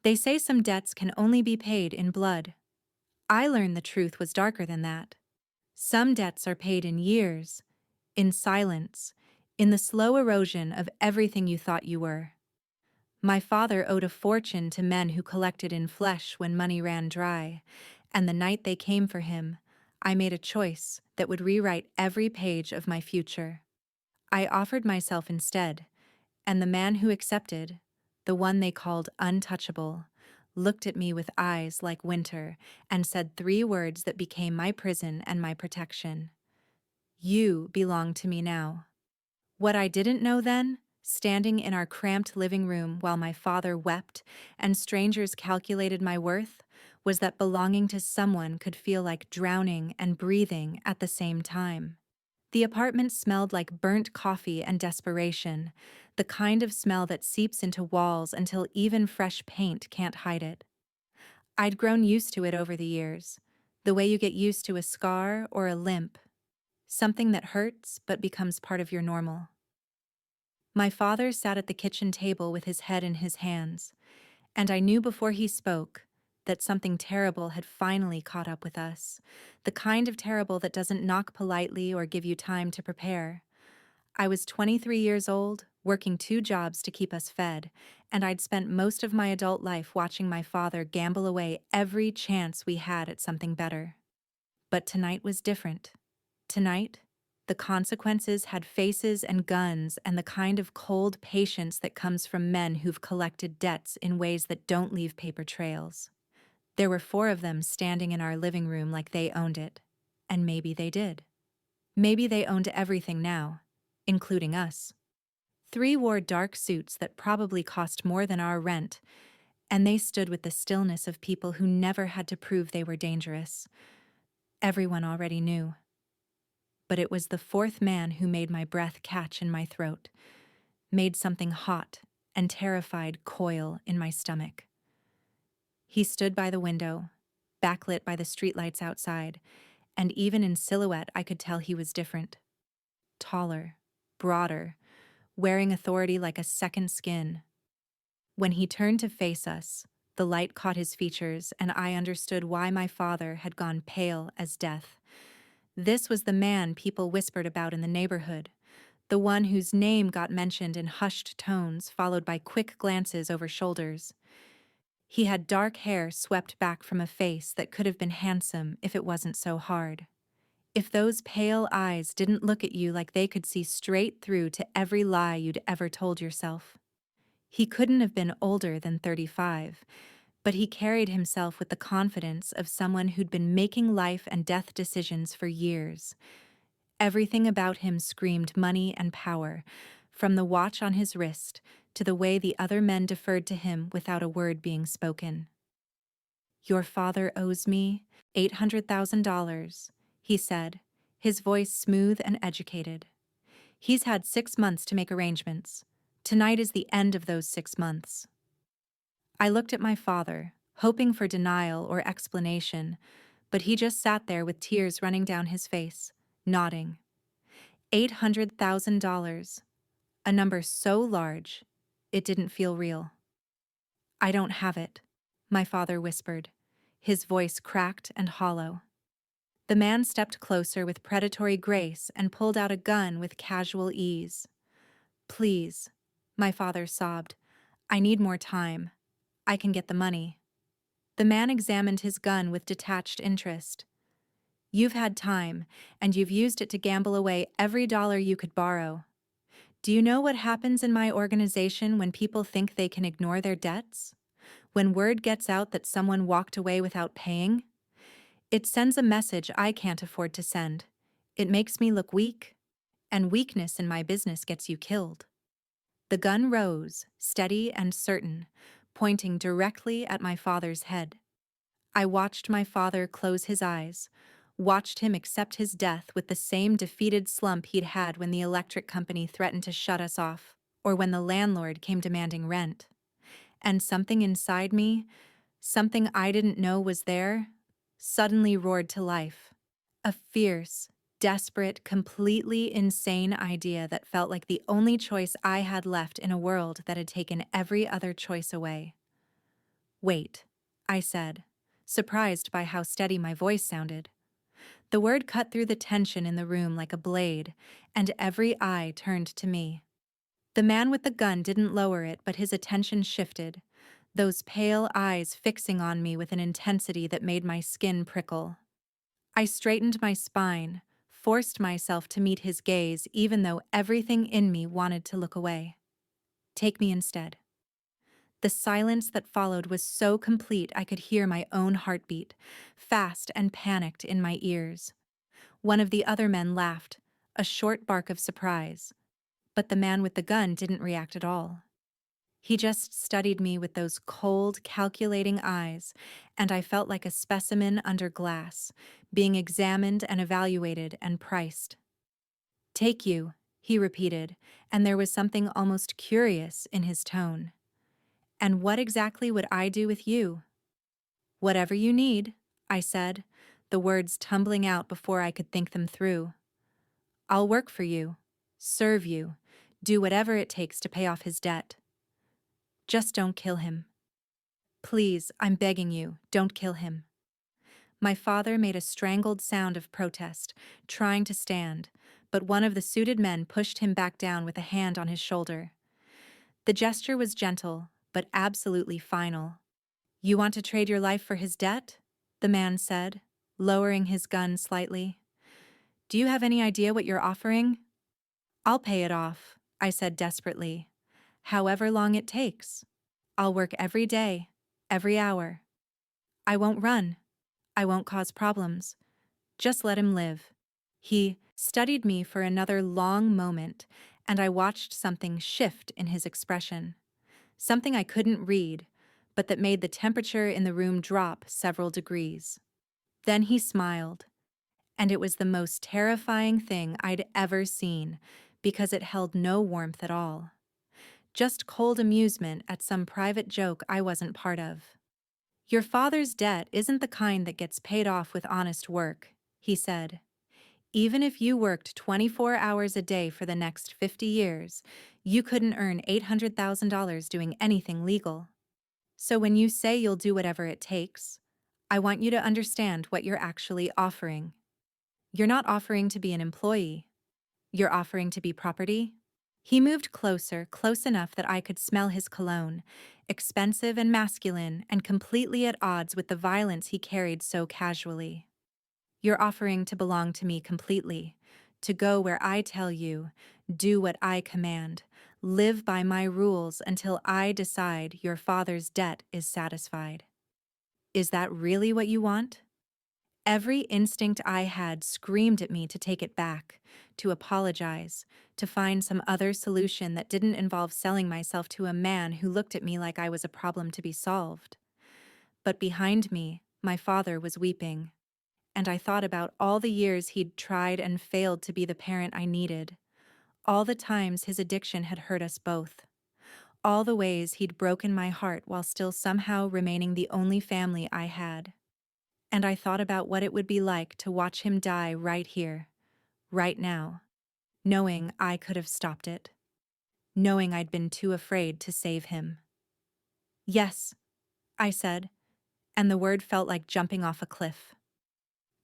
They say some debts can only be paid in blood. I learned the truth was darker than that. Some debts are paid in years, in silence, in the slow erosion of everything you thought you were. My father owed a fortune to men who collected in flesh when money ran dry, and the night they came for him, I made a choice that would rewrite every page of my future. I offered myself instead, and the man who accepted, the one they called untouchable, looked at me with eyes like winter and said three words that became my prison and my protection. You belong to me now. What I didn't know then, standing in our cramped living room while my father wept and strangers calculated my worth, was that belonging to someone could feel like drowning and breathing at the same time. The apartment smelled like burnt coffee and desperation, the kind of smell that seeps into walls until even fresh paint can't hide it. I'd grown used to it over the years, the way you get used to a scar or a limp, something that hurts but becomes part of your normal. My father sat at the kitchen table with his head in his hands, and I knew before he spoke that something terrible had finally caught up with us, the kind of terrible that doesn't knock politely or give you time to prepare. I was 23 years old, working two jobs to keep us fed, and I'd spent most of my adult life watching my father gamble away every chance we had at something better. But tonight was different. Tonight, the consequences had faces and guns and the kind of cold patience that comes from men who've collected debts in ways that don't leave paper trails. There were four of them standing in our living room like they owned it. And maybe they did. Maybe they owned everything now, including us. Three wore dark suits that probably cost more than our rent, and they stood with the stillness of people who never had to prove they were dangerous. Everyone already knew. But it was the fourth man who made my breath catch in my throat, made something hot and terrified coil in my stomach. He stood by the window, backlit by the streetlights outside, and even in silhouette I could tell he was different. Taller, broader, wearing authority like a second skin. When he turned to face us, the light caught his features, and I understood why my father had gone pale as death. This was the man people whispered about in the neighborhood, the one whose name got mentioned in hushed tones followed by quick glances over shoulders. He had dark hair swept back from a face that could have been handsome if it wasn't so hard. If those pale eyes didn't look at you like they could see straight through to every lie you'd ever told yourself. He couldn't have been older than 35, but he carried himself with the confidence of someone who'd been making life and death decisions for years. Everything about him screamed money and power, from the watch on his wrist to the way the other men deferred to him without a word being spoken. "Your father owes me $800,000, he said, his voice smooth and educated. He's had 6 months to make arrangements. Tonight is the end of those 6 months. I looked at my father, hoping for denial or explanation, but he just sat there with tears running down his face, nodding. $800,000, a number so large, it didn't feel real. I don't have it, my father whispered, his voice cracked and hollow. The man stepped closer with predatory grace and pulled out a gun with casual ease. Please, my father sobbed, I need more time. I can get the money. The man examined his gun with detached interest. You've had time, and you've used it to gamble away every dollar you could borrow. Do you know what happens in my organization when people think they can ignore their debts? When word gets out that someone walked away without paying? It sends a message I can't afford to send. It makes me look weak, and weakness in my business gets you killed. The gun rose, steady and certain, pointing directly at my father's head. I watched my father close his eyes, watched him accept his death with the same defeated slump he'd had when the electric company threatened to shut us off, or when the landlord came demanding rent. And something inside me, something I didn't know was there, suddenly roared to life. A fierce, desperate, completely insane idea that felt like the only choice I had left in a world that had taken every other choice away. Wait, I said, surprised by how steady my voice sounded. The word cut through the tension in the room like a blade, and every eye turned to me. The man with the gun didn't lower it, but his attention shifted, those pale eyes fixing on me with an intensity that made my skin prickle. I straightened my spine, forced myself to meet his gaze even though everything in me wanted to look away. Take me instead. The silence that followed was so complete I could hear my own heartbeat, fast and panicked in my ears. One of the other men laughed, a short bark of surprise, but the man with the gun didn't react at all. He just studied me with those cold, calculating eyes, and I felt like a specimen under glass, being examined and evaluated and priced. Take you, he repeated, and there was something almost curious in his tone. And what exactly would I do with you? Whatever you need, I said, the words tumbling out before I could think them through. I'll work for you, serve you, do whatever it takes to pay off his debt. Just don't kill him. Please, I'm begging you, don't kill him. My father made a strangled sound of protest, trying to stand, but one of the suited men pushed him back down with a hand on his shoulder. The gesture was gentle, but absolutely final. You want to trade your life for his debt? The man said, lowering his gun slightly. Do you have any idea what you're offering? I'll pay it off, I said desperately. However long it takes. I'll work every day, every hour. I won't run. I won't cause problems. Just let him live. He studied me for another long moment, and I watched something shift in his expression. Something I couldn't read, but that made the temperature in the room drop several degrees. Then he smiled, and it was the most terrifying thing I'd ever seen because it held no warmth at all. Just cold amusement at some private joke I wasn't part of. Your father's debt isn't the kind that gets paid off with honest work, he said. Even if you worked 24 hours a day for the next 50 years, you couldn't earn $800,000 doing anything legal. So when you say you'll do whatever it takes, I want you to understand what you're actually offering. You're not offering to be an employee. You're offering to be property. He moved closer, close enough that I could smell his cologne, expensive and masculine and completely at odds with the violence he carried so casually. You're offering to belong to me completely, to go where I tell you, do what I command, live by my rules until I decide your father's debt is satisfied. Is that really what you want? Every instinct I had screamed at me to take it back, to apologize, to find some other solution that didn't involve selling myself to a man who looked at me like I was a problem to be solved. But behind me, my father was weeping, and I thought about all the years he'd tried and failed to be the parent I needed, all the times his addiction had hurt us both, all the ways he'd broken my heart while still somehow remaining the only family I had. And I thought about what it would be like to watch him die right here, right now, knowing I could have stopped it, knowing I'd been too afraid to save him. Yes, I said, and the word felt like jumping off a cliff.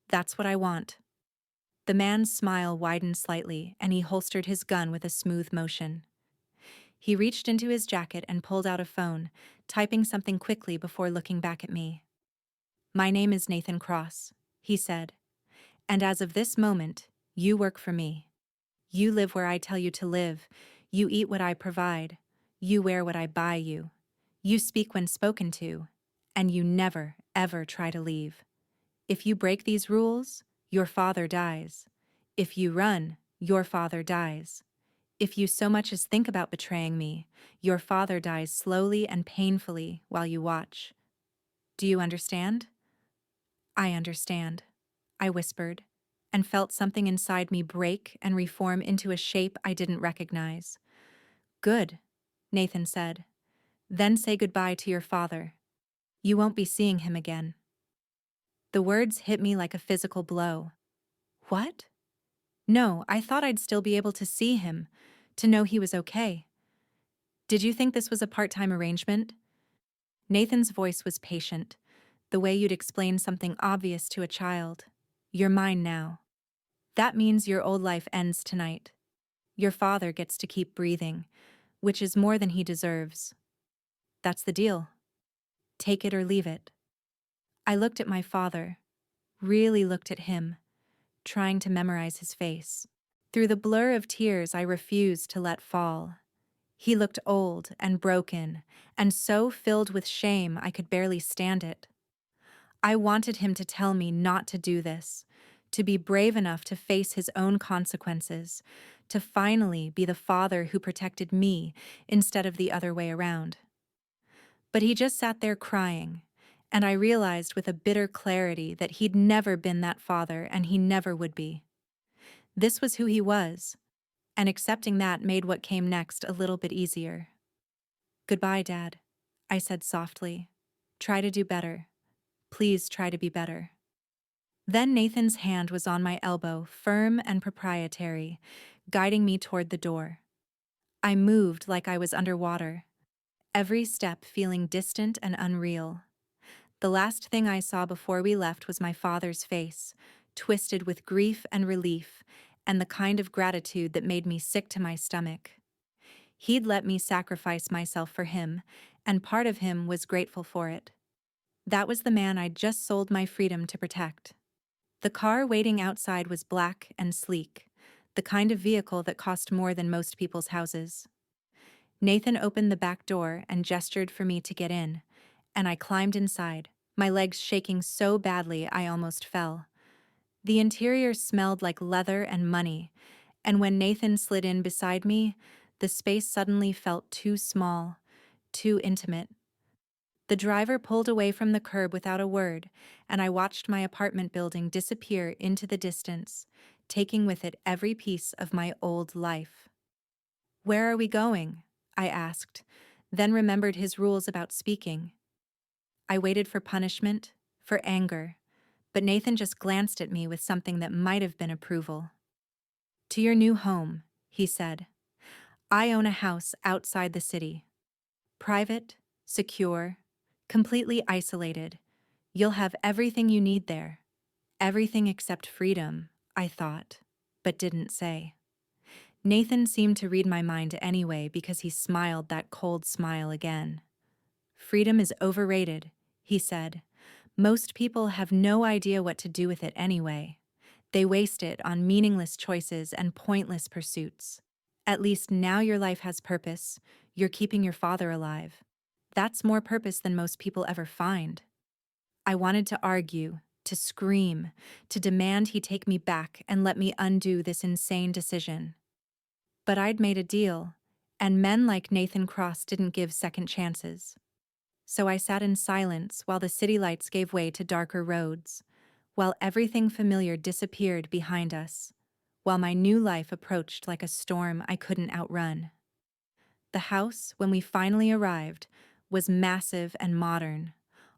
That's what I want. The man's smile widened slightly, and he holstered his gun with a smooth motion. He reached into his jacket and pulled out a phone, typing something quickly before looking back at me. My name is Nathan Cross, he said, and as of this moment, you work for me. You live where I tell you to live, you eat what I provide, you wear what I buy you, you speak when spoken to, and you never, ever try to leave. If you break these rules, your father dies. If you run, your father dies. If you so much as think about betraying me, your father dies slowly and painfully while you watch. Do you understand? I understand, I whispered, and felt something inside me break and reform into a shape I didn't recognize. Good, Nathan said. Then say goodbye to your father. You won't be seeing him again. The words hit me like a physical blow. What? No, I thought I'd still be able to see him, to know he was okay. Did you think this was a part-time arrangement? Nathan's voice was patient, the way you'd explain something obvious to a child. You're mine now. That means your old life ends tonight. Your father gets to keep breathing, which is more than he deserves. That's the deal. Take it or leave it. I looked at my father, really looked at him, trying to memorize his face. Through the blur of tears I refused to let fall. He looked old and broken, and so filled with shame I could barely stand it. I wanted him to tell me not to do this, to be brave enough to face his own consequences, to finally be the father who protected me instead of the other way around. But he just sat there crying, and I realized with a bitter clarity that he'd never been that father and he never would be. This was who he was, and accepting that made what came next a little bit easier. "Goodbye, Dad," I said softly. "Try to do better. Please try to be better." Then Nathan's hand was on my elbow, firm and proprietary, guiding me toward the door. I moved like I was underwater, every step feeling distant and unreal. The last thing I saw before we left was my father's face, twisted with grief and relief, and the kind of gratitude that made me sick to my stomach. He'd let me sacrifice myself for him, and part of him was grateful for it. That was the man I'd just sold my freedom to protect. The car waiting outside was black and sleek, the kind of vehicle that cost more than most people's houses. Nathan opened the back door and gestured for me to get in, and I climbed inside, my legs shaking so badly I almost fell. The interior smelled like leather and money, and when Nathan slid in beside me, the space suddenly felt too small, too intimate. The driver pulled away from the curb without a word, and I watched my apartment building disappear into the distance, taking with it every piece of my old life. "Where are we going?" I asked, then remembered his rules about speaking. I waited for punishment, for anger, but Nathan just glanced at me with something that might have been approval. "To your new home," he said. "I own a house outside the city. Private, secure, completely isolated. You'll have everything you need there. Everything except freedom," I thought, but didn't say. Nathan seemed to read my mind anyway because he smiled that cold smile again. "Freedom is overrated," he said. "Most people have no idea what to do with it anyway. They waste it on meaningless choices and pointless pursuits. At least now your life has purpose. You're keeping your father alive. That's more purpose than most people ever find." I wanted to argue, to scream, to demand he take me back and let me undo this insane decision. But I'd made a deal, and men like Nathan Cross didn't give second chances. So I sat in silence while the city lights gave way to darker roads, while everything familiar disappeared behind us, while my new life approached like a storm I couldn't outrun. The house, when we finally arrived, was massive and modern,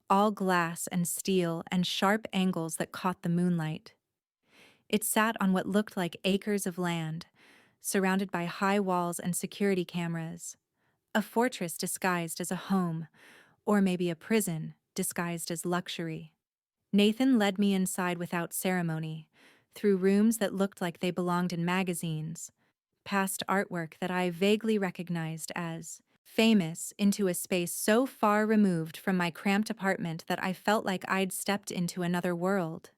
all glass and steel and sharp angles that caught the moonlight. It sat on what looked like acres of land, surrounded by high walls and security cameras, a fortress disguised as a home, or maybe a prison disguised as luxury. Nathan led me inside without ceremony, through rooms that looked like they belonged in magazines, past artwork that I vaguely recognized as famous, into a space so far removed from my cramped apartment that I felt like I'd stepped into another world.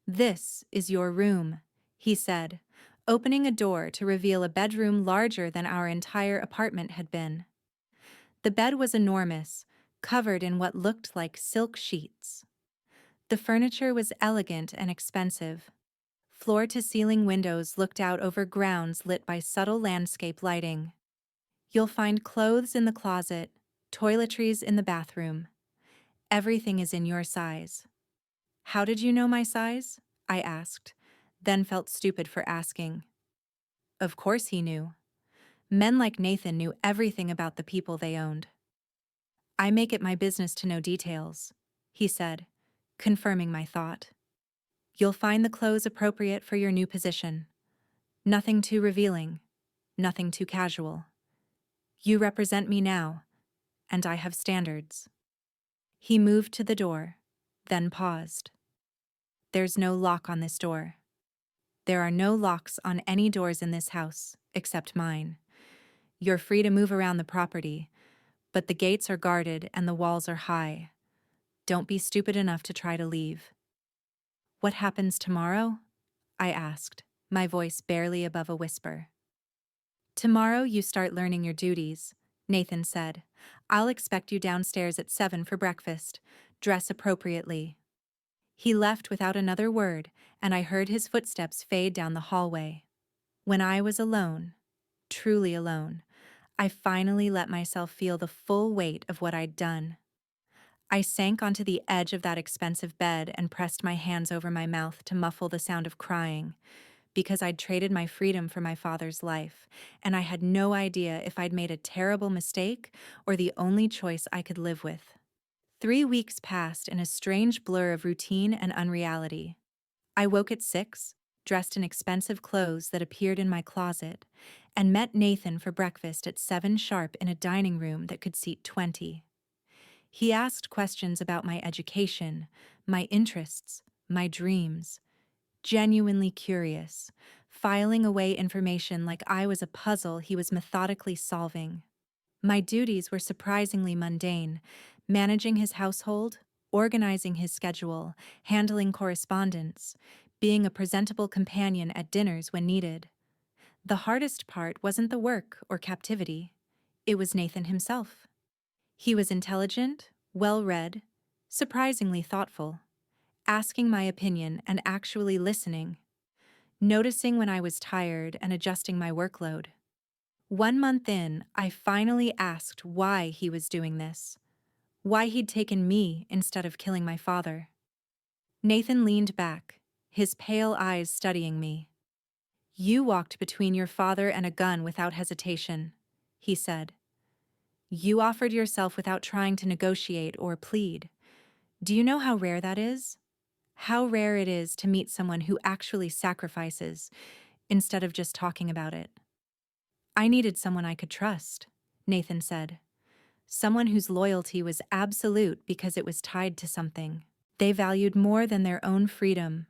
"This is your room," he said, opening a door to reveal a bedroom larger than our entire apartment had been. The bed was enormous, covered in what looked like silk sheets. The furniture was elegant and expensive. Floor-to-ceiling windows looked out over grounds lit by subtle landscape lighting. You'll find clothes in the closet, toiletries in the bathroom. Everything is in your size. "How did you know my size?" I asked, then felt stupid for asking. Of course he knew. Men like Nathan knew everything about the people they owned. "I make it my business to know details," he said, confirming my thought. "You'll find the clothes appropriate for your new position. Nothing too revealing, nothing too casual. You represent me now, and I have standards." He moved to the door, then paused. There's no lock on this door. There are no locks on any doors in this house, except mine. You're free to move around the property, but the gates are guarded and the walls are high. Don't be stupid enough to try to leave. What happens tomorrow? I asked, my voice barely above a whisper. Tomorrow you start learning your duties, Nathan said. I'll expect you downstairs at 7 for breakfast. Dress appropriately. He left without another word, and I heard his footsteps fade down the hallway. When I was alone, truly alone, I finally let myself feel the full weight of what I'd done. I sank onto the edge of that expensive bed and pressed my hands over my mouth to muffle the sound of crying, because I'd traded my freedom for my father's life, and I had no idea if I'd made a terrible mistake or the only choice I could live with. 3 weeks passed in a strange blur of routine and unreality. I woke at 6, dressed in expensive clothes that appeared in my closet, and met Nathan for breakfast at 7 sharp in a dining room that could seat 20. He asked questions about my education, my interests, my dreams, genuinely curious, filing away information like I was a puzzle he was methodically solving. My duties were surprisingly mundane: managing his household, organizing his schedule, handling correspondence, being a presentable companion at dinners when needed. The hardest part wasn't the work or captivity. It was Nathan himself. He was intelligent, well-read, surprisingly thoughtful, asking my opinion and actually listening, noticing when I was tired and adjusting my workload. 1 month in, I finally asked why he was doing this, why he'd taken me instead of killing my father. Nathan leaned back, his pale eyes studying me. "You walked between your father and a gun without hesitation," he said. "You offered yourself without trying to negotiate or plead. Do you know how rare that is? How rare it is to meet someone who actually sacrifices instead of just talking about it." "I needed someone I could trust," Nathan said. "Someone whose loyalty was absolute because it was tied to something they valued more than their own freedom.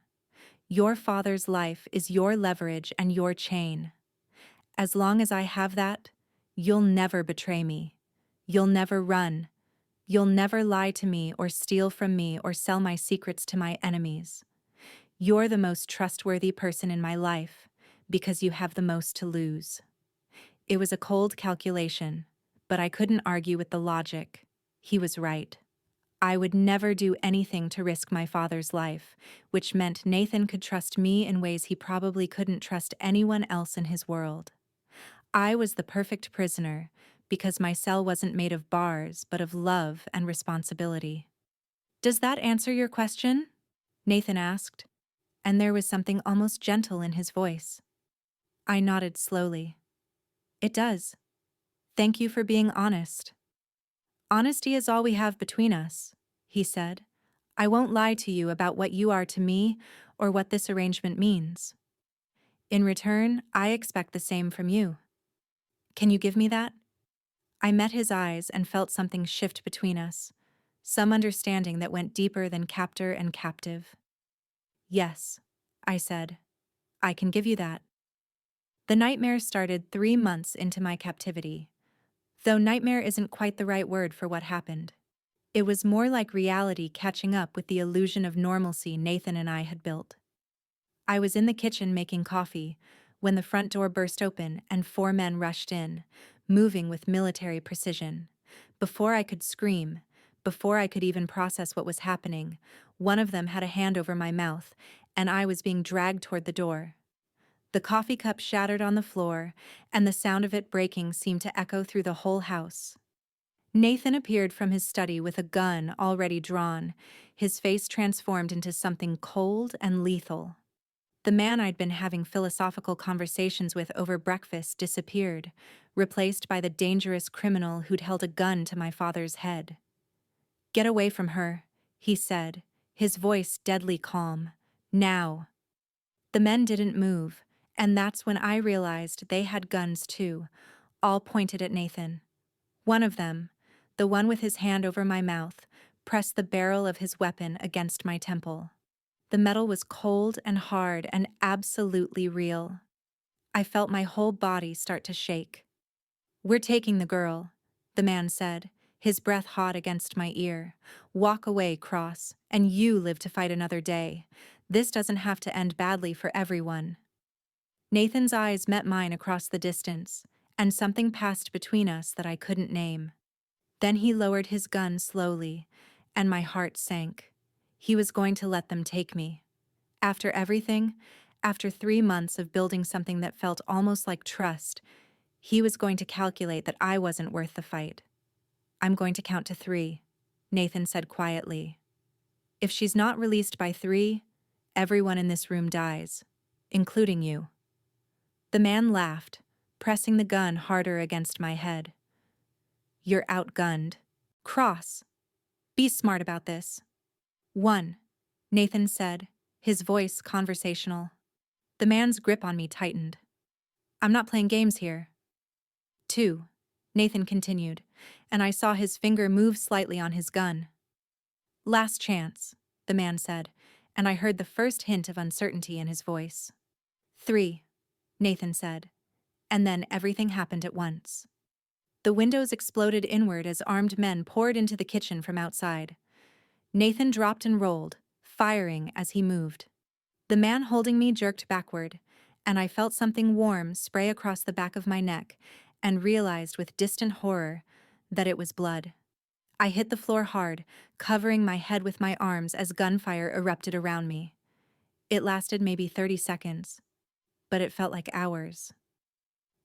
Your father's life is your leverage and your chain. As long as I have that, you'll never betray me. You'll never run. You'll never lie to me or steal from me or sell my secrets to my enemies. You're the most trustworthy person in my life because you have the most to lose." It was a cold calculation, but I couldn't argue with the logic. He was right. I would never do anything to risk my father's life, which meant Nathan could trust me in ways he probably couldn't trust anyone else in his world. I was the perfect prisoner because my cell wasn't made of bars but of love and responsibility. "Does that answer your question?" Nathan asked, and there was something almost gentle in his voice. I nodded slowly. "It does. Thank you for being honest." "Honesty is all we have between us," he said. "I won't lie to you about what you are to me or what this arrangement means. In return, I expect the same from you. Can you give me that?" I met his eyes and felt something shift between us, some understanding that went deeper than captor and captive. "Yes," I said. "I can give you that." The nightmare started 3 months into my captivity, though nightmare isn't quite the right word for what happened. It was more like reality catching up with the illusion of normalcy Nathan and I had built. I was in the kitchen making coffee when the front door burst open and 4 men rushed in, moving with military precision. Before I could scream, before I could even process what was happening, one of them had a hand over my mouth, and I was being dragged toward the door. The coffee cup shattered on the floor, and the sound of it breaking seemed to echo through the whole house. Nathan appeared from his study with a gun already drawn, his face transformed into something cold and lethal. The man I'd been having philosophical conversations with over breakfast disappeared, replaced by the dangerous criminal who'd held a gun to my father's head. "Get away from her," he said, his voice deadly calm. "Now." The men didn't move, and that's when I realized they had guns too, all pointed at Nathan. One of them, the one with his hand over my mouth, pressed the barrel of his weapon against my temple. The metal was cold and hard and absolutely real. I felt my whole body start to shake. "We're taking the girl," the man said, his breath hot against my ear. "Walk away, Cross, and you live to fight another day. This doesn't have to end badly for everyone." Nathan's eyes met mine across the distance, and something passed between us that I couldn't name. Then he lowered his gun slowly, and my heart sank. He was going to let them take me. After everything, after 3 months of building something that felt almost like trust, he was going to calculate that I wasn't worth the fight. "I'm going to count to 3, Nathan said quietly. "If she's not released by 3, everyone in this room dies, including you." The man laughed, pressing the gun harder against my head. "You're outgunned. Cross. Be smart about this." "1," Nathan said, his voice conversational. The man's grip on me tightened. "I'm not playing games here." "2," Nathan continued, and I saw his finger move slightly on his gun. "Last chance," the man said, and I heard the first hint of uncertainty in his voice. "3," Nathan said, and then everything happened at once. The windows exploded inward as armed men poured into the kitchen from outside. Nathan dropped and rolled, firing as he moved. The man holding me jerked backward, and I felt something warm spray across the back of my neck and realized with distant horror that it was blood. I hit the floor hard, covering my head with my arms as gunfire erupted around me. It lasted maybe 30 seconds, but it felt like hours.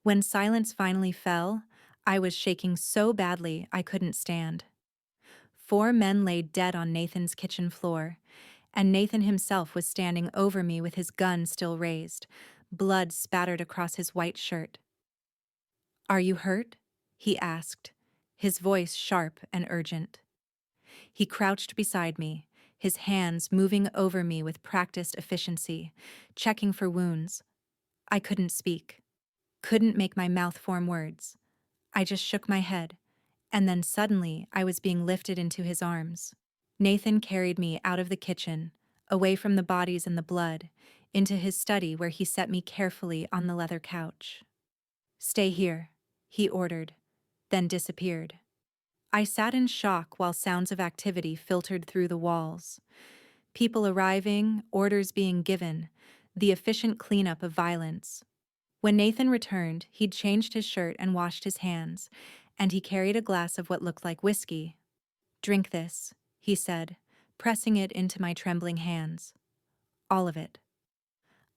When silence finally fell, I was shaking so badly I couldn't stand. 4 men lay dead on Nathan's kitchen floor, and Nathan himself was standing over me with his gun still raised, blood spattered across his white shirt. "Are you hurt?" he asked, his voice sharp and urgent. He crouched beside me, his hands moving over me with practiced efficiency, checking for wounds. I couldn't speak, couldn't make my mouth form words. I just shook my head, and then suddenly I was being lifted into his arms. Nathan carried me out of the kitchen, away from the bodies and the blood, into his study where he set me carefully on the leather couch. "Stay here," he ordered, then disappeared. I sat in shock while sounds of activity filtered through the walls. People arriving, orders being given, the efficient cleanup of violence. When Nathan returned, he'd changed his shirt and washed his hands, and he carried a glass of what looked like whiskey. "Drink this," he said, pressing it into my trembling hands. "All of it."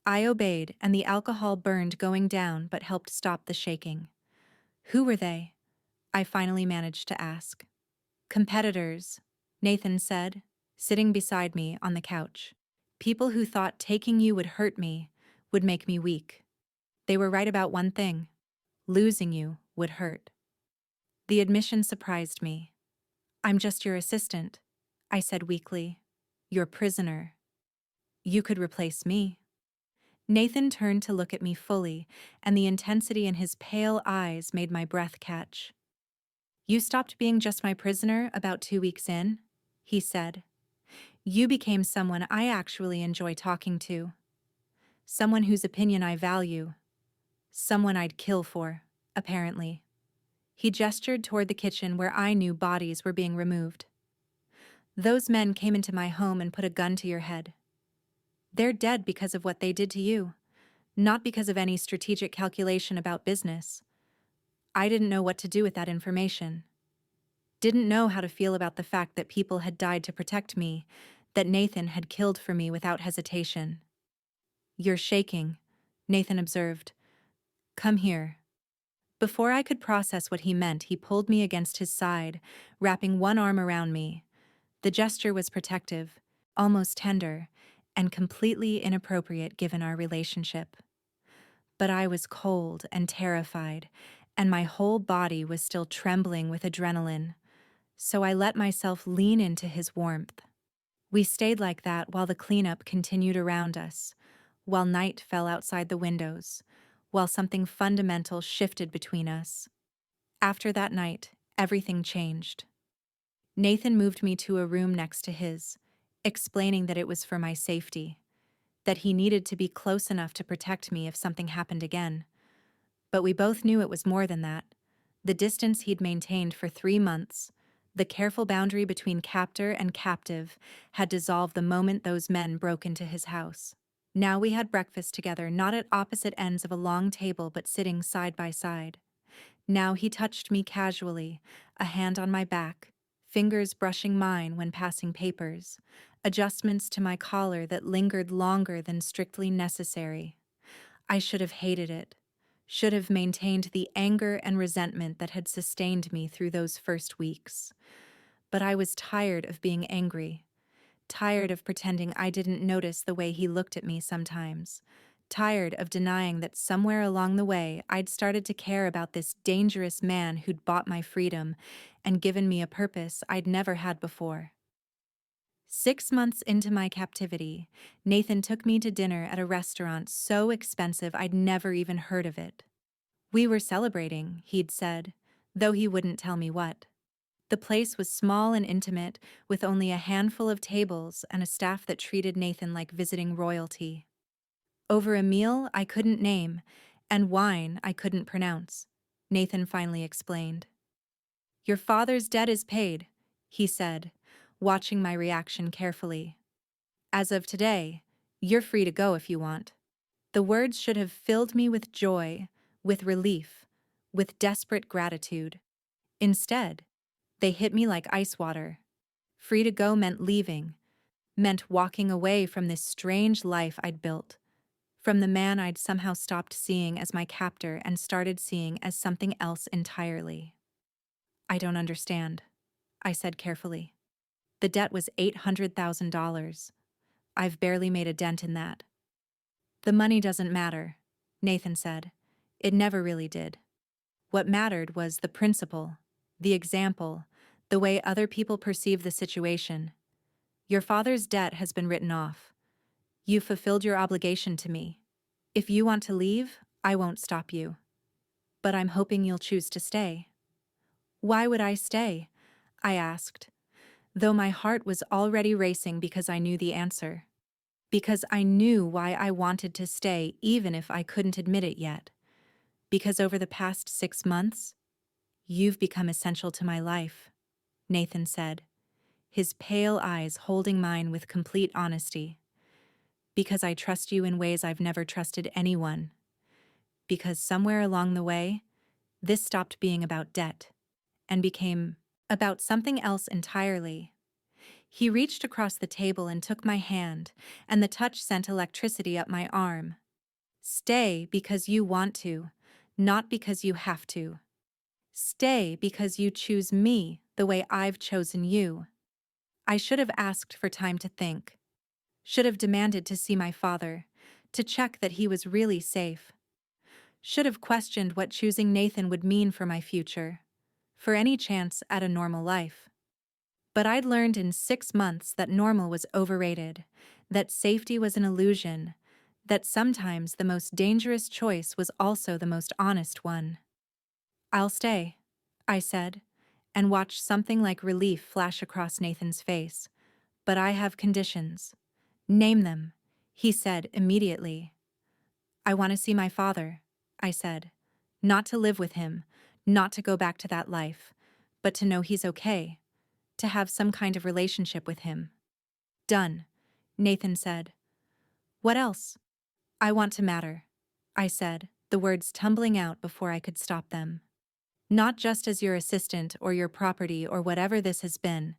I obeyed, and the alcohol burned going down but helped stop the shaking. "Who were they?" I finally managed to ask. "Competitors," Nathan said, sitting beside me on the couch. "People who thought taking you would hurt me, would make me weak. They were right about one thing: losing you would hurt." The admission surprised me. "I'm just your assistant," I said weakly. "Your prisoner. You could replace me." Nathan turned to look at me fully, and the intensity in his pale eyes made my breath catch. "You stopped being just my prisoner about 2 weeks in," he said. "You became someone I actually enjoy talking to. Someone whose opinion I value. Someone I'd kill for, apparently." He gestured toward the kitchen where I knew bodies were being removed. "Those men came into my home and put a gun to your head. They're dead because of what they did to you, not because of any strategic calculation about business. I didn't know what to do with that information. Didn't know how to feel about the fact that people had died to protect me, that Nathan had killed for me without hesitation." "You're shaking," Nathan observed. "Come here." Before I could process what he meant, he pulled me against his side, wrapping one arm around me. The gesture was protective, almost tender, and completely inappropriate given our relationship. But I was cold and terrified, and my whole body was still trembling with adrenaline, so I let myself lean into his warmth. We stayed like that while the cleanup continued around us, while night fell outside the windows, while something fundamental shifted between us. After that night, everything changed. Nathan moved me to a room next to his, explaining that it was for my safety, that he needed to be close enough to protect me if something happened again. But we both knew it was more than that. The distance he'd maintained for 3 months, the careful boundary between captor and captive, had dissolved the moment those men broke into his house. Now we had breakfast together, not at opposite ends of a long table but sitting side by side. Now he touched me casually, a hand on my back, fingers brushing mine when passing papers, adjustments to my collar that lingered longer than strictly necessary. I should have hated it, should have maintained the anger and resentment that had sustained me through those first weeks. But I was tired of being angry, tired of pretending I didn't notice the way he looked at me sometimes, tired of denying that somewhere along the way I'd started to care about this dangerous man who'd bought my freedom and given me a purpose I'd never had before. 6 months into my captivity, Nathan took me to dinner at a restaurant so expensive I'd never even heard of it. We were celebrating, he'd said, though he wouldn't tell me what. The place was small and intimate, with only a handful of tables and a staff that treated Nathan like visiting royalty. Over a meal I couldn't name, and wine I couldn't pronounce, Nathan finally explained. "Your father's debt is paid," he said, watching my reaction carefully. "As of today, you're free to go if you want." The words should have filled me with joy, with relief, with desperate gratitude. Instead, they hit me like ice water. Free to go meant leaving, meant walking away from this strange life I'd built, from the man I'd somehow stopped seeing as my captor and started seeing as something else entirely. "I don't understand," I said carefully. "The debt was $800,000. I've barely made a dent in that." "The money doesn't matter," Nathan said. "It never really did. What mattered was the principle, the example, the way other people perceive the situation. Your father's debt has been written off. You've fulfilled your obligation to me. If you want to leave, I won't stop you. But I'm hoping you'll choose to stay." "Why would I stay?" I asked, though my heart was already racing because I knew the answer. Because I knew why I wanted to stay even if I couldn't admit it yet. Because over the past 6 months, you've become essential to my life, Nathan said, his pale eyes holding mine with complete honesty. Because I trust you in ways I've never trusted anyone. Because somewhere along the way, this stopped being about debt and became about something else entirely. He reached across the table and took my hand, and the touch sent electricity up my arm. "Stay because you want to, not because you have to. Stay because you choose me the way I've chosen you." I should have asked for time to think. Should have demanded to see my father, to check that he was really safe. Should have questioned what choosing Nathan would mean for my future, for any chance at a normal life. But I'd learned in 6 months that normal was overrated, that safety was an illusion, that sometimes the most dangerous choice was also the most honest one. "I'll stay," I said, and watched something like relief flash across Nathan's face. "But I have conditions." "Name them," he said immediately. "I want to see my father," I said. "Not to live with him, not to go back to that life, but to know he's okay, to have some kind of relationship with him." "Done," Nathan said. "What else?" "I want to matter," I said, the words tumbling out before I could stop them. "Not just as your assistant or your property or whatever this has been.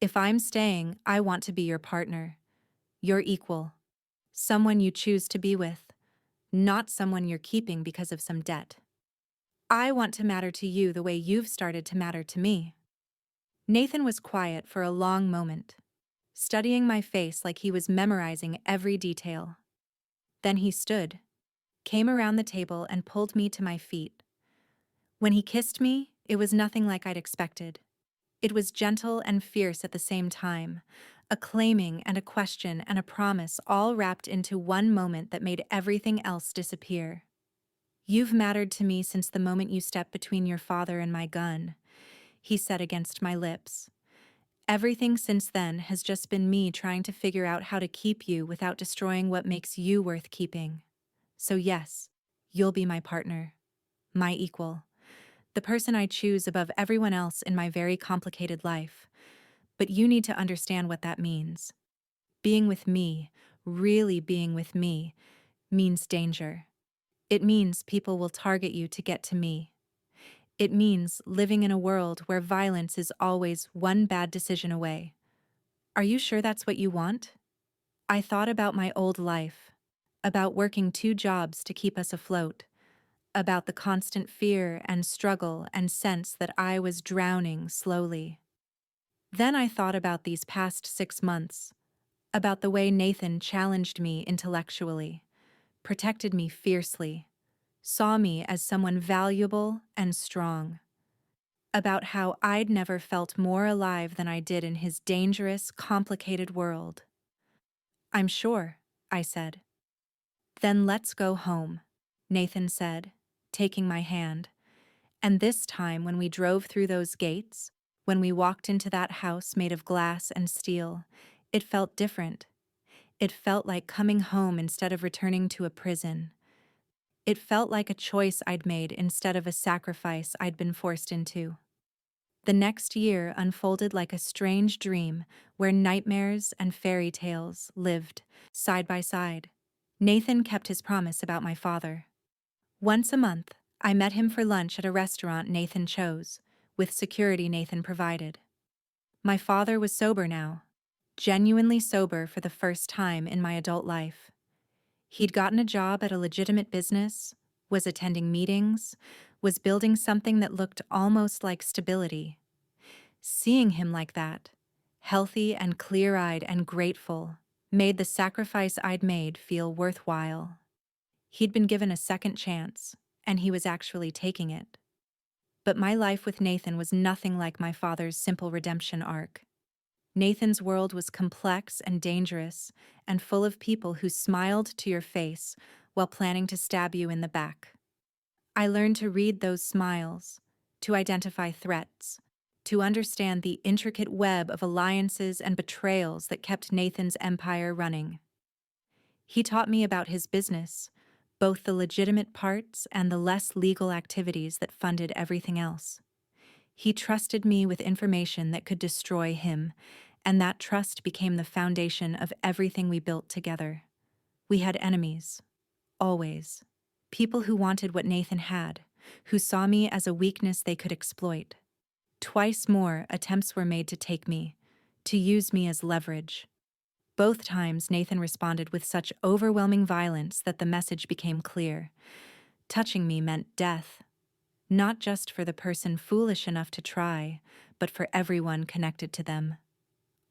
If I'm staying, I want to be your partner, your equal, someone you choose to be with, not someone you're keeping because of some debt. I want to matter to you the way you've started to matter to me." Nathan was quiet for a long moment, studying my face like he was memorizing every detail. Then he stood, came around the table and pulled me to my feet. When he kissed me, it was nothing like I'd expected. It was gentle and fierce at the same time, a claiming and a question and a promise all wrapped into one moment that made everything else disappear. "You've mattered to me since the moment you stepped between your father and my gun," he said against my lips. Everything since then has just been me trying to figure out how to keep you without destroying what makes you worth keeping. So yes, you'll be my partner, my equal, the person I choose above everyone else in my very complicated life. But you need to understand what that means. Being with me, really being with me, means danger. It means people will target you to get to me. It means living in a world where violence is always one bad decision away. Are you sure that's what you want? I thought about my old life, about working 2 jobs to keep us afloat, about the constant fear and struggle and sense that I was drowning slowly. Then I thought about these past 6 months, about the way Nathan challenged me intellectually, protected me fiercely, saw me as someone valuable and strong, about how I'd never felt more alive than I did in his dangerous, complicated world. I'm sure, I said. Then let's go home, Nathan said, taking my hand. And this time when we drove through those gates, when we walked into that house made of glass and steel, it felt different. It felt like coming home instead of returning to a prison. It felt like a choice I'd made instead of a sacrifice I'd been forced into. The next year unfolded like a strange dream where nightmares and fairy tales lived side by side. Nathan kept his promise about my father. Once a month, I met him for lunch at a restaurant Nathan chose, with security Nathan provided. My father was sober now, genuinely sober for the first time in my adult life. He'd gotten a job at a legitimate business, was attending meetings, was building something that looked almost like stability. Seeing him like that, healthy and clear-eyed and grateful, made the sacrifice I'd made feel worthwhile. He'd been given a second chance, and he was actually taking it. But my life with Nathan was nothing like my father's simple redemption arc. Nathan's world was complex and dangerous, and full of people who smiled to your face while planning to stab you in the back. I learned to read those smiles, to identify threats, to understand the intricate web of alliances and betrayals that kept Nathan's empire running. He taught me about his business, both the legitimate parts and the less legal activities that funded everything else. He trusted me with information that could destroy him, and that trust became the foundation of everything we built together. We had enemies, always. People who wanted what Nathan had, who saw me as a weakness they could exploit. Twice more attempts were made to take me, to use me as leverage. Both times Nathan responded with such overwhelming violence that the message became clear. Touching me meant death, not just for the person foolish enough to try, but for everyone connected to them.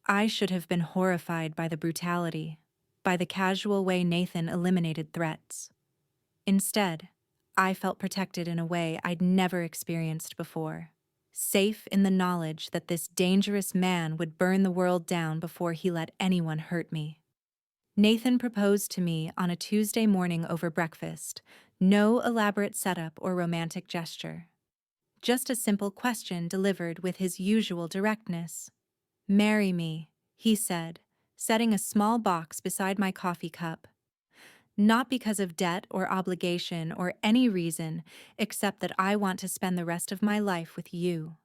I should have been horrified by the brutality, by the casual way Nathan eliminated threats. Instead, I felt protected in a way I'd never experienced before, safe in the knowledge that this dangerous man would burn the world down before he let anyone hurt me. Nathan proposed to me on a Tuesday morning over breakfast, no elaborate setup or romantic gesture. Just a simple question delivered with his usual directness. "Marry me," he said, setting a small box beside my coffee cup. Not because of debt or obligation or any reason except that I want to spend the rest of my life with you.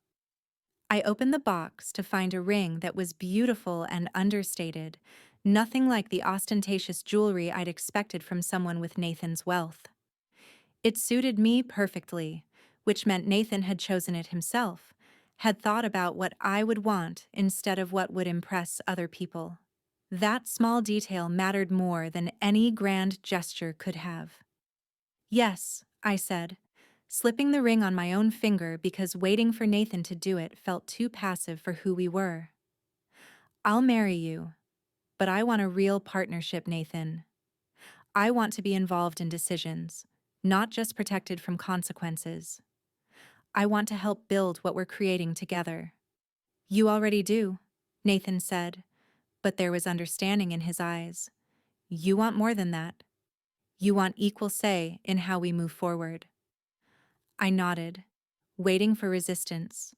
I opened the box to find a ring that was beautiful and understated, nothing like the ostentatious jewelry I'd expected from someone with Nathan's wealth. It suited me perfectly, which meant Nathan had chosen it himself, had thought about what I would want instead of what would impress other people. That small detail mattered more than any grand gesture could have. "Yes," I said, slipping the ring on my own finger because waiting for Nathan to do it felt too passive for who we were. "I'll marry you, but I want a real partnership, Nathan. I want to be involved in decisions, not just protected from consequences. I want to help build what we're creating together." "You already do," Nathan said, but there was understanding in his eyes. "You want more than that. You want equal say in how we move forward." I nodded, waiting for resistance,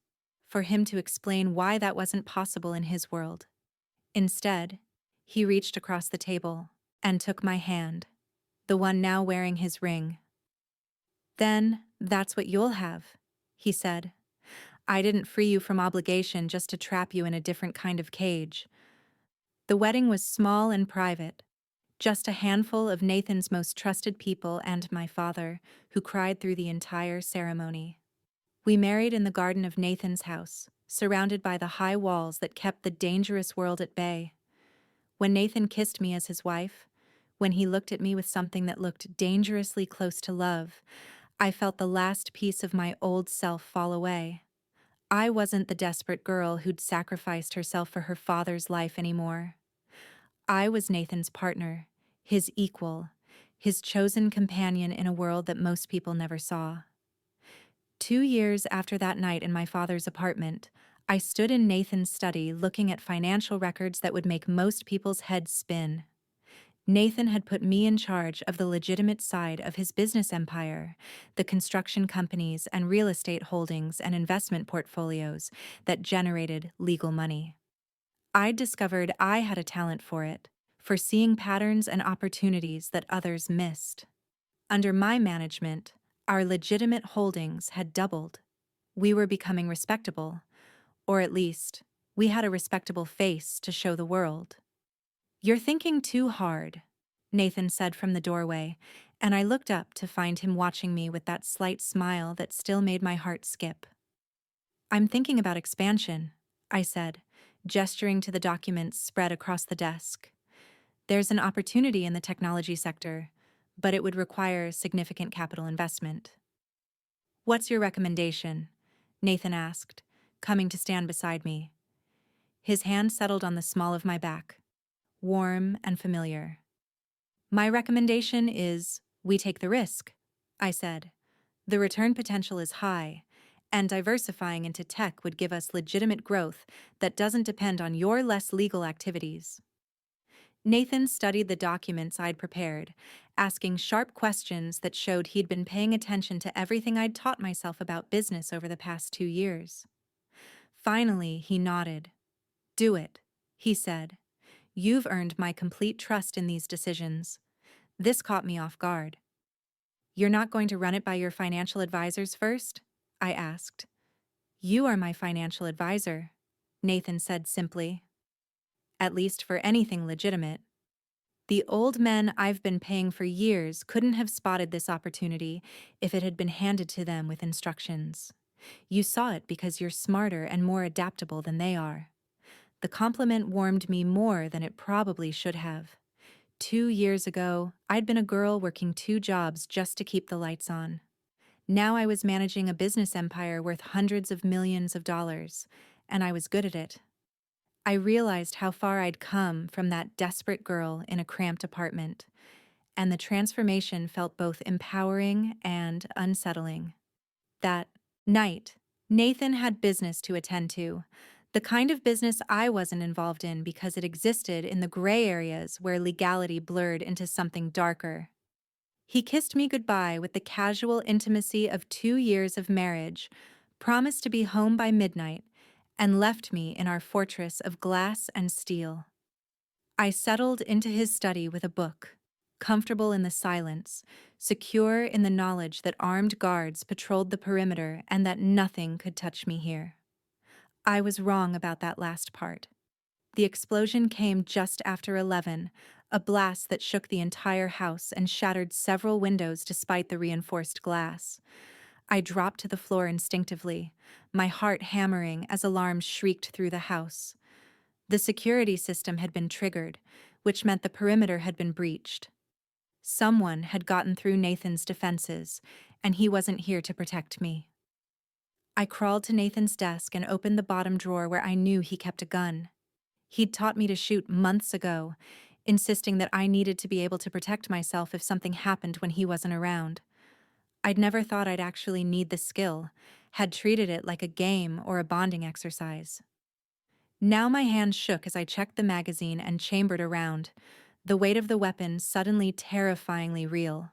for him to explain why that wasn't possible in his world. Instead, he reached across the table and took my hand, the one now wearing his ring. "Then, that's what you'll have," he said. "I didn't free you from obligation just to trap you in a different kind of cage." The wedding was small and private, just a handful of Nathan's most trusted people and my father, who cried through the entire ceremony. We married in the garden of Nathan's house, surrounded by the high walls that kept the dangerous world at bay. When Nathan kissed me as his wife, when he looked at me with something that looked dangerously close to love, I felt the last piece of my old self fall away. I wasn't the desperate girl who'd sacrificed herself for her father's life anymore. I was Nathan's partner, his equal, his chosen companion in a world that most people never saw. 2 years after that night in my father's apartment, I stood in Nathan's study looking at financial records that would make most people's heads spin. Nathan had put me in charge of the legitimate side of his business empire, the construction companies and real estate holdings and investment portfolios that generated legal money. I'd discovered I had a talent for it, for seeing patterns and opportunities that others missed. Under my management, our legitimate holdings had doubled. We were becoming respectable, or at least, we had a respectable face to show the world. "You're thinking too hard," Nathan said from the doorway, and I looked up to find him watching me with that slight smile that still made my heart skip. "I'm thinking about expansion," I said, gesturing to the documents spread across the desk. "There's an opportunity in the technology sector, but it would require significant capital investment." "What's your recommendation?" Nathan asked, coming to stand beside me. His hand settled on the small of my back, warm and familiar. "My recommendation is we take the risk," I said. "The return potential is high, and diversifying into tech would give us legitimate growth that doesn't depend on your less legal activities." Nathan studied the documents I'd prepared, asking sharp questions that showed he'd been paying attention to everything I'd taught myself about business over the past 2 years. Finally, he nodded. "Do it," he said. "You've earned my complete trust in these decisions." This caught me off guard. "You're not going to run it by your financial advisors first?" I asked. "You are my financial advisor," Nathan said simply. "At least for anything legitimate. The old men I've been paying for years couldn't have spotted this opportunity if it had been handed to them with instructions. You saw it because you're smarter and more adaptable than they are." The compliment warmed me more than it probably should have. 2 years ago, I'd been a girl working 2 jobs just to keep the lights on. Now I was managing a business empire worth hundreds of millions of dollars, and I was good at it. I realized how far I'd come from that desperate girl in a cramped apartment, and the transformation felt both empowering and unsettling. That night, Nathan had business to attend to, the kind of business I wasn't involved in because it existed in the gray areas where legality blurred into something darker. He kissed me goodbye with the casual intimacy of 2 years of marriage, promised to be home by midnight, and left me in our fortress of glass and steel. I settled into his study with a book, comfortable in the silence, secure in the knowledge that armed guards patrolled the perimeter and that nothing could touch me here. I was wrong about that last part. The explosion came just after 11, a blast that shook the entire house and shattered several windows despite the reinforced glass. I dropped to the floor instinctively, my heart hammering as alarms shrieked through the house. The security system had been triggered, which meant the perimeter had been breached. Someone had gotten through Nathan's defenses, and he wasn't here to protect me. I crawled to Nathan's desk and opened the bottom drawer where I knew he kept a gun. He'd taught me to shoot months ago, insisting that I needed to be able to protect myself if something happened when he wasn't around. I'd never thought I'd actually need the skill, had treated it like a game or a bonding exercise. Now my hand shook as I checked the magazine and chambered around, the weight of the weapon suddenly terrifyingly real.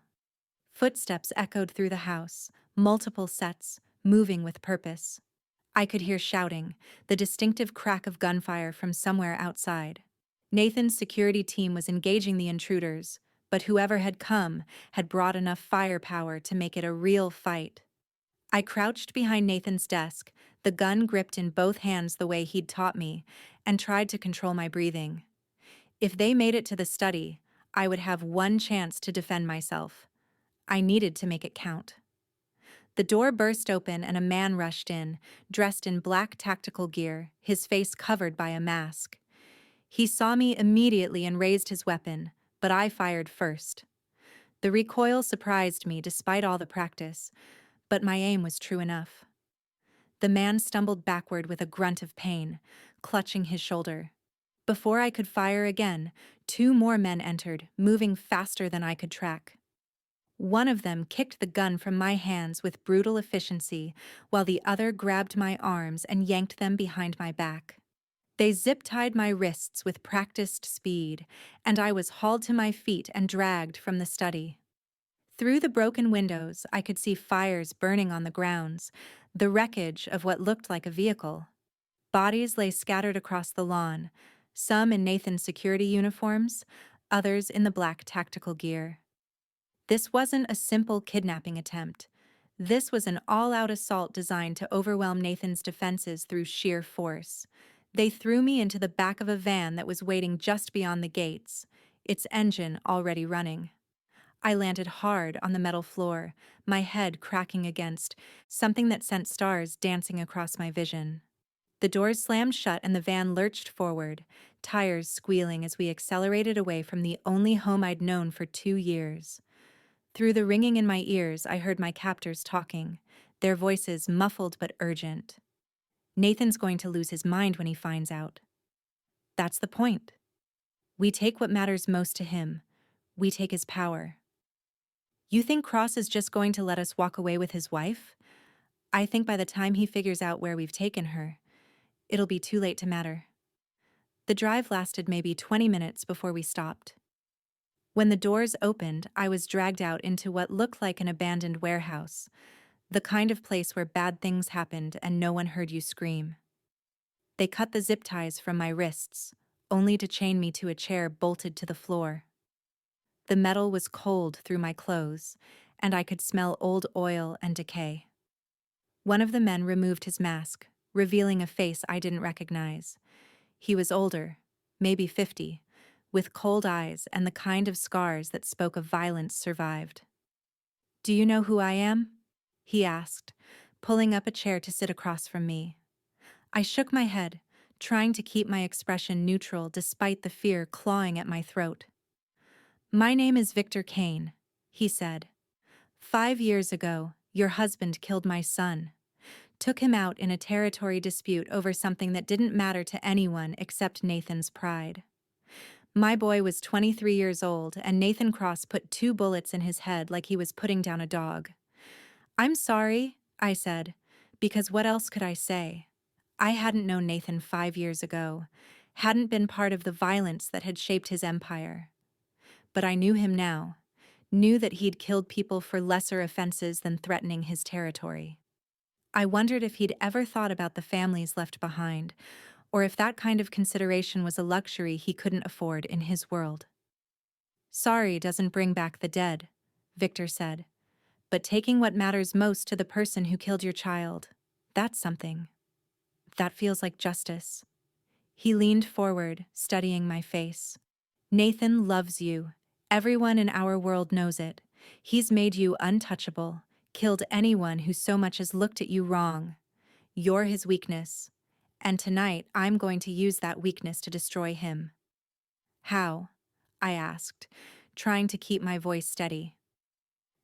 Footsteps echoed through the house, multiple sets, moving with purpose. I could hear shouting, the distinctive crack of gunfire from somewhere outside. Nathan's security team was engaging the intruders, but whoever had come had brought enough firepower to make it a real fight. I crouched behind Nathan's desk, the gun gripped in both hands the way he'd taught me, and tried to control my breathing. If they made it to the study, I would have one chance to defend myself. I needed to make it count. The door burst open and a man rushed in, dressed in black tactical gear, his face covered by a mask. He saw me immediately and raised his weapon, but I fired first. The recoil surprised me despite all the practice, but my aim was true enough. The man stumbled backward with a grunt of pain, clutching his shoulder. Before I could fire again, two more men entered, moving faster than I could track. One of them kicked the gun from my hands with brutal efficiency, while the other grabbed my arms and yanked them behind my back. They zip-tied my wrists with practiced speed, and I was hauled to my feet and dragged from the study. Through the broken windows, I could see fires burning on the grounds, the wreckage of what looked like a vehicle. Bodies lay scattered across the lawn, some in Nathan's security uniforms, others in the black tactical gear. This wasn't a simple kidnapping attempt. This was an all-out assault designed to overwhelm Nathan's defenses through sheer force. They threw me into the back of a van that was waiting just beyond the gates, its engine already running. I landed hard on the metal floor, my head cracking against something that sent stars dancing across my vision. The doors slammed shut and the van lurched forward, tires squealing as we accelerated away from the only home I'd known for 2 years. Through the ringing in my ears, I heard my captors talking, their voices muffled but urgent. Nathan's going to lose his mind when he finds out. That's the point. We take what matters most to him. We take his power. You think Cross is just going to let us walk away with his wife? I think by the time he figures out where we've taken her, it'll be too late to matter. The drive lasted maybe 20 minutes before we stopped. When the doors opened, I was dragged out into what looked like an abandoned warehouse, the kind of place where bad things happened and no one heard you scream. They cut the zip ties from my wrists, only to chain me to a chair bolted to the floor. The metal was cold through my clothes, and I could smell old oil and decay. One of the men removed his mask, revealing a face I didn't recognize. He was older, maybe 50, with cold eyes and the kind of scars that spoke of violence survived. "Do you know who I am?" he asked, pulling up a chair to sit across from me. I shook my head, trying to keep my expression neutral despite the fear clawing at my throat. "My name is Victor Kane," he said. "5 years ago, your husband killed my son. Took him out in a territory dispute over something that didn't matter to anyone except Nathan's pride. My boy was 23 years old, and Nathan Cross put 2 bullets in his head like he was putting down a dog. I'm sorry, I said, because what else could I say? I hadn't known Nathan 5 years ago, hadn't been part of the violence that had shaped his empire. But I knew him now, knew that he'd killed people for lesser offenses than threatening his territory. I wondered if he'd ever thought about the families left behind, or if that kind of consideration was a luxury he couldn't afford in his world. "Sorry doesn't bring back the dead," Victor said, "but taking what matters most to the person who killed your child, that's something. That feels like justice." He leaned forward, studying my face. "Nathan loves you. Everyone in our world knows it. He's made you untouchable, killed anyone who so much as looked at you wrong. You're his weakness. And tonight, I'm going to use that weakness to destroy him." "How?" I asked, trying to keep my voice steady.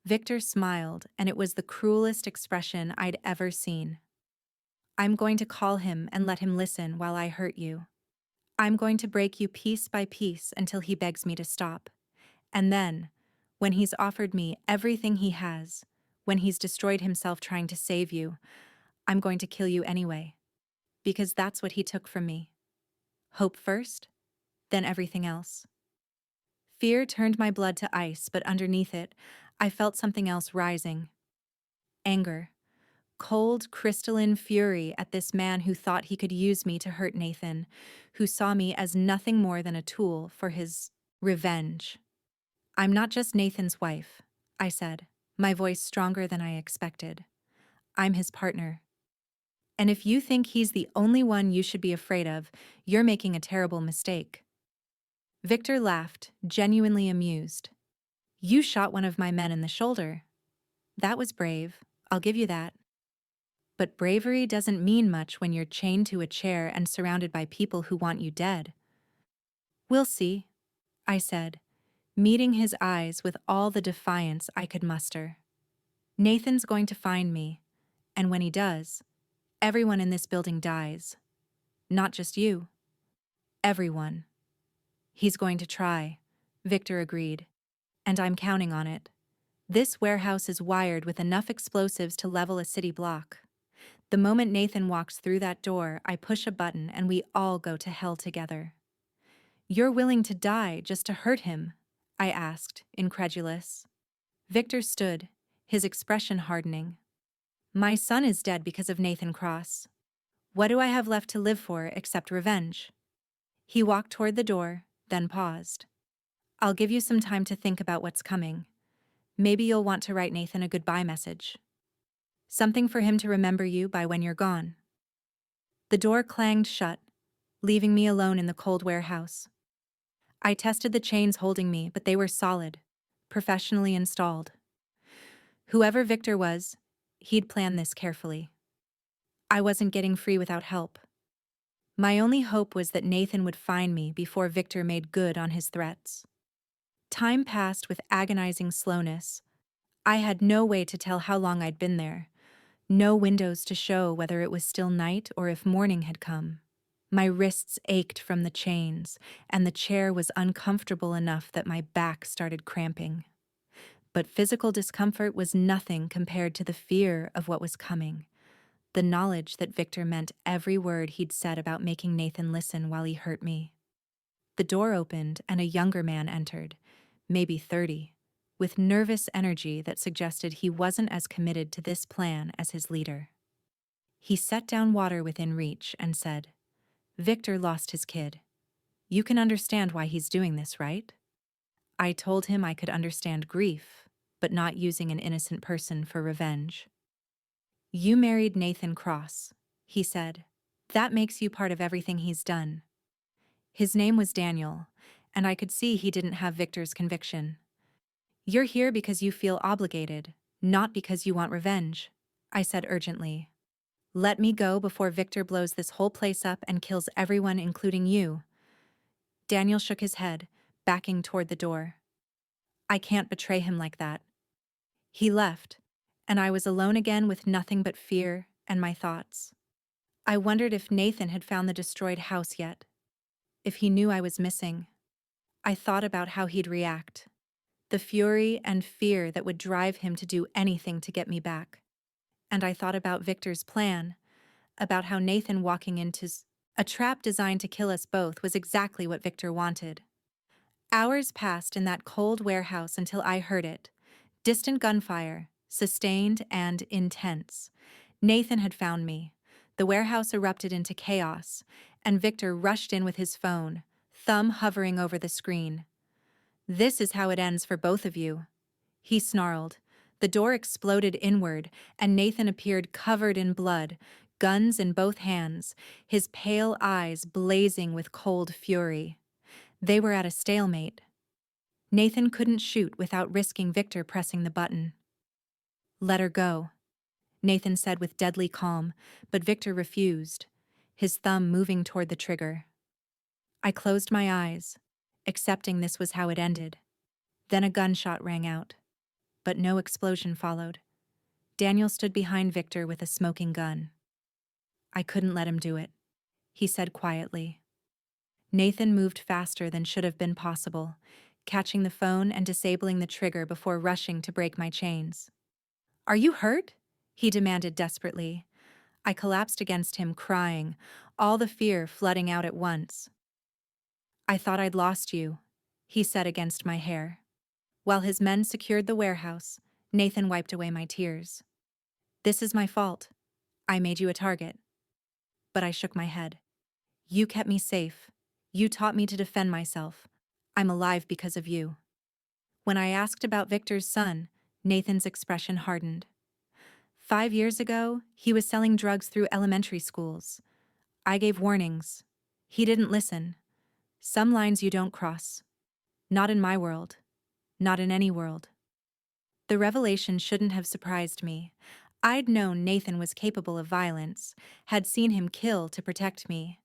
Victor smiled, and it was the cruelest expression I'd ever seen. "I'm going to call him and let him listen while I hurt you. I'm going to break you piece by piece until he begs me to stop. And then, when he's offered me everything he has, when he's destroyed himself trying to save you, I'm going to kill you anyway. Because that's what he took from me. Hope first, then everything else." Fear turned my blood to ice, but underneath it, I felt something else rising. Anger. cold, crystalline fury at this man who thought he could use me to hurt Nathan, who saw me as nothing more than a tool for his revenge. "I'm not just Nathan's wife," I said, my voice stronger than I expected. "I'm his partner. And if you think he's the only one you should be afraid of, you're making a terrible mistake." Victor laughed, genuinely amused. "You shot one of my men in the shoulder. That was brave, I'll give you that. But bravery doesn't mean much when you're chained to a chair and surrounded by people who want you dead." "We'll see," I said, meeting his eyes with all the defiance I could muster. "Nathan's going to find me, and when he does, everyone in this building dies. Not just you. Everyone." "He's going to try," Victor agreed. "And I'm counting on it. This warehouse is wired with enough explosives to level a city block. The moment Nathan walks through that door, I push a button and we all go to hell together." "You're willing to die just to hurt him?" I asked, incredulous. Victor stood, his expression hardening. "My son is dead because of Nathan Cross. What do I have left to live for except revenge?" He walked toward the door, then paused. "I'll give you some time to think about what's coming. Maybe you'll want to write Nathan a goodbye message. Something for him to remember you by when you're gone." The door clanged shut, leaving me alone in the cold warehouse. I tested the chains holding me, but they were solid, professionally installed. Whoever Victor was, he'd planned this carefully. I wasn't getting free without help. My only hope was that Nathan would find me before Victor made good on his threats. Time passed with agonizing slowness. I had no way to tell how long I'd been there, no windows to show whether it was still night or if morning had come. My wrists ached from the chains, and the chair was uncomfortable enough that my back started cramping. But physical discomfort was nothing compared to the fear of what was coming, the knowledge that Victor meant every word he'd said about making Nathan listen while he hurt me. The door opened and a younger man entered, maybe 30, with nervous energy that suggested he wasn't as committed to this plan as his leader. He set down water within reach and said, "Victor lost his kid. You can understand why he's doing this, right?" I told him I could understand grief, but not using an innocent person for revenge. "You married Nathan Cross," he said. "That makes you part of everything he's done." His name was Daniel, and I could see he didn't have Victor's conviction. "You're here because you feel obligated, not because you want revenge," I said urgently. "Let me go before Victor blows this whole place up and kills everyone, including you." Daniel shook his head, backing toward the door. "I can't betray him like that." He left, and I was alone again with nothing but fear and my thoughts. I wondered if Nathan had found the destroyed house yet, if he knew I was missing. I thought about how he'd react, the fury and fear that would drive him to do anything to get me back. And I thought about Victor's plan, about how Nathan walking into a trap designed to kill us both was exactly what Victor wanted. Hours passed in that cold warehouse until I heard it. Distant gunfire, sustained and intense. Nathan had found me. The warehouse erupted into chaos, and Victor rushed in with his phone, thumb hovering over the screen. "This is how it ends for both of you," he snarled. The door exploded inward, and Nathan appeared covered in blood, guns in both hands, his pale eyes blazing with cold fury. They were at a stalemate. Nathan couldn't shoot without risking Victor pressing the button. "Let her go," Nathan said with deadly calm, but Victor refused, his thumb moving toward the trigger. I closed my eyes, accepting this was how it ended. Then a gunshot rang out, but no explosion followed. Daniel stood behind Victor with a smoking gun. "I couldn't let him do it," he said quietly. Nathan moved faster than should have been possible, catching the phone and disabling the trigger before rushing to break my chains. "Are you hurt?" he demanded desperately. I collapsed against him, crying, all the fear flooding out at once. "I thought I'd lost you," he said against my hair. While his men secured the warehouse, Nathan wiped away my tears. This is my fault. I made you a target. But I shook my head. You kept me safe. You taught me to defend myself. I'm alive because of you. When I asked about Victor's son, Nathan's expression hardened. 5 years ago, he was selling drugs through elementary schools. I gave warnings. He didn't listen. Some lines you don't cross. Not in my world. Not in any world. The revelation shouldn't have surprised me. I'd known Nathan was capable of violence, had seen him kill to protect me.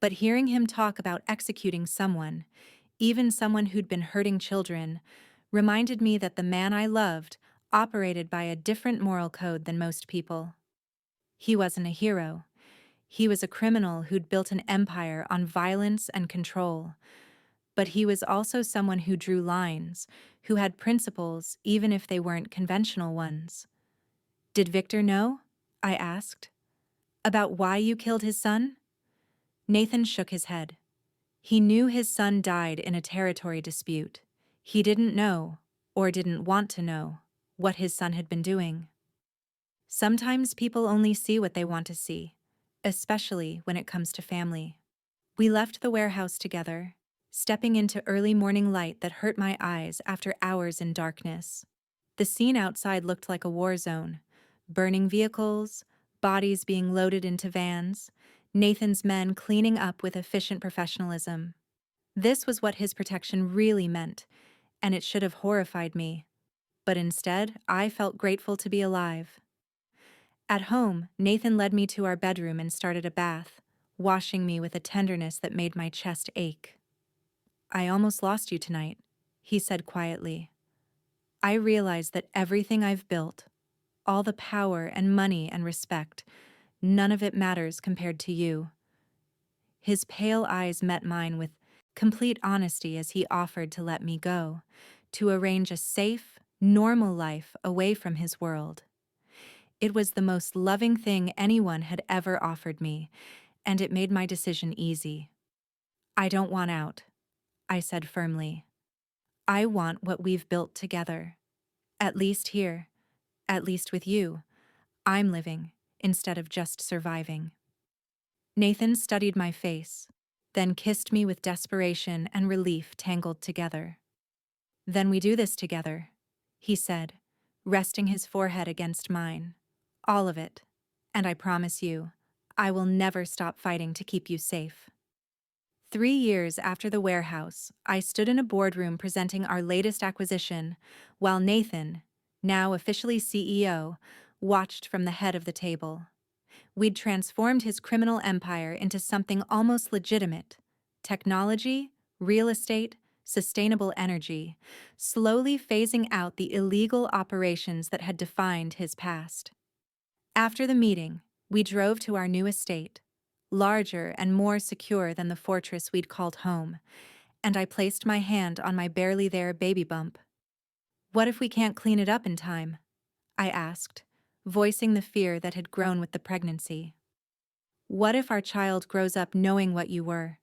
But hearing him talk about executing someone, even someone who'd been hurting children, reminded me that the man I loved operated by a different moral code than most people. He wasn't a hero. He was a criminal who'd built an empire on violence and control. But he was also someone who drew lines, who had principles even if they weren't conventional ones. Did Victor know? I asked. About why you killed his son? Nathan shook his head. He knew his son died in a territory dispute. He didn't know, or didn't want to know, what his son had been doing. Sometimes people only see what they want to see, especially when it comes to family. We left the warehouse together, stepping into early morning light that hurt my eyes after hours in darkness. The scene outside looked like a war zone. Burning vehicles, bodies being loaded into vans, Nathan's men cleaning up with efficient professionalism. This was what his protection really meant, and it should have horrified me. But instead, I felt grateful to be alive. At home, Nathan led me to our bedroom and started a bath, washing me with a tenderness that made my chest ache. I almost lost you tonight, he said quietly. I realize that everything I've built, all the power and money and respect, none of it matters compared to you. His pale eyes met mine with complete honesty as he offered to let me go, to arrange a safe, normal life away from his world. It was the most loving thing anyone had ever offered me, and it made my decision easy. I don't want out, I said firmly. I want what we've built together. At least here, at least with you. I'm living, instead of just surviving. Nathan studied my face, then kissed me with desperation and relief tangled together. Then we do this together, he said, resting his forehead against mine. All of it. And I promise you, I will never stop fighting to keep you safe. 3 years after the warehouse, I stood in a boardroom presenting our latest acquisition, while Nathan, now officially CEO, watched from the head of the table. We'd transformed his criminal empire into something almost legitimate. Technology, real estate, sustainable energy, slowly phasing out the illegal operations that had defined his past. After the meeting, we drove to our new estate, larger and more secure than the fortress we'd called home, and I placed my hand on my barely there baby bump. What if we can't clean it up in time? I asked, voicing the fear that had grown with the pregnancy. What if our child grows up knowing what you were?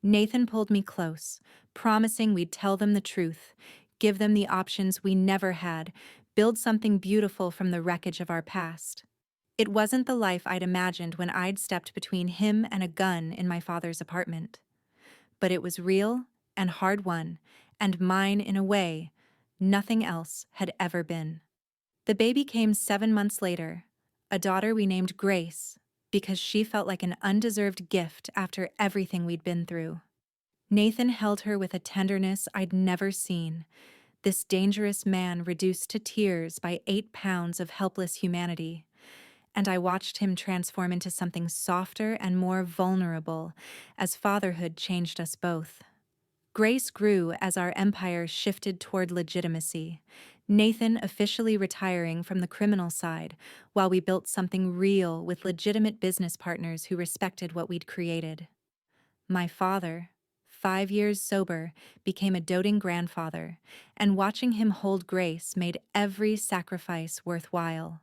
Nathan pulled me close, promising we'd tell them the truth, give them the options we never had, build something beautiful from the wreckage of our past. It wasn't the life I'd imagined when I'd stepped between him and a gun in my father's apartment. But it was real and hard-won, and mine in a way nothing else had ever been. The baby came 7 months later, a daughter we named Grace, because she felt like an undeserved gift after everything we'd been through. Nathan held her with a tenderness I'd never seen, this dangerous man reduced to tears by 8 pounds of helpless humanity. And I watched him transform into something softer and more vulnerable as fatherhood changed us both. Grace grew as our empire shifted toward legitimacy, Nathan officially retiring from the criminal side while we built something real with legitimate business partners who respected what we'd created. My father, 5 years sober, became a doting grandfather, and watching him hold Grace made every sacrifice worthwhile.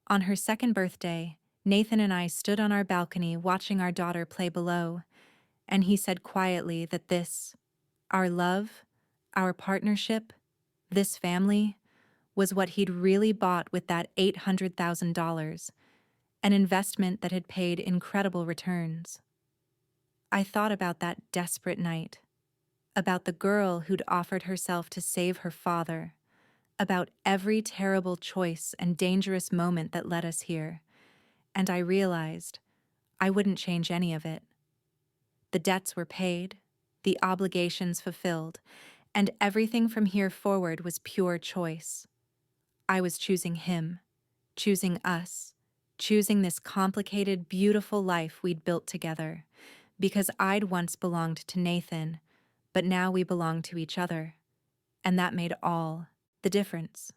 On her second birthday, Nathan and I stood on our balcony watching our daughter play below, and he said quietly that this, our love, our partnership, this family, was what he'd really bought with that $800,000, an investment that had paid incredible returns. I thought about that desperate night, about the girl who'd offered herself to save her father, about every terrible choice and dangerous moment that led us here, and I realized I wouldn't change any of it. The debts were paid, the obligations fulfilled, and everything from here forward was pure choice. I was choosing him, choosing us, choosing this complicated, beautiful life we'd built together, because I'd once belonged to Nathan, but now we belonged to each other, and that made all the difference.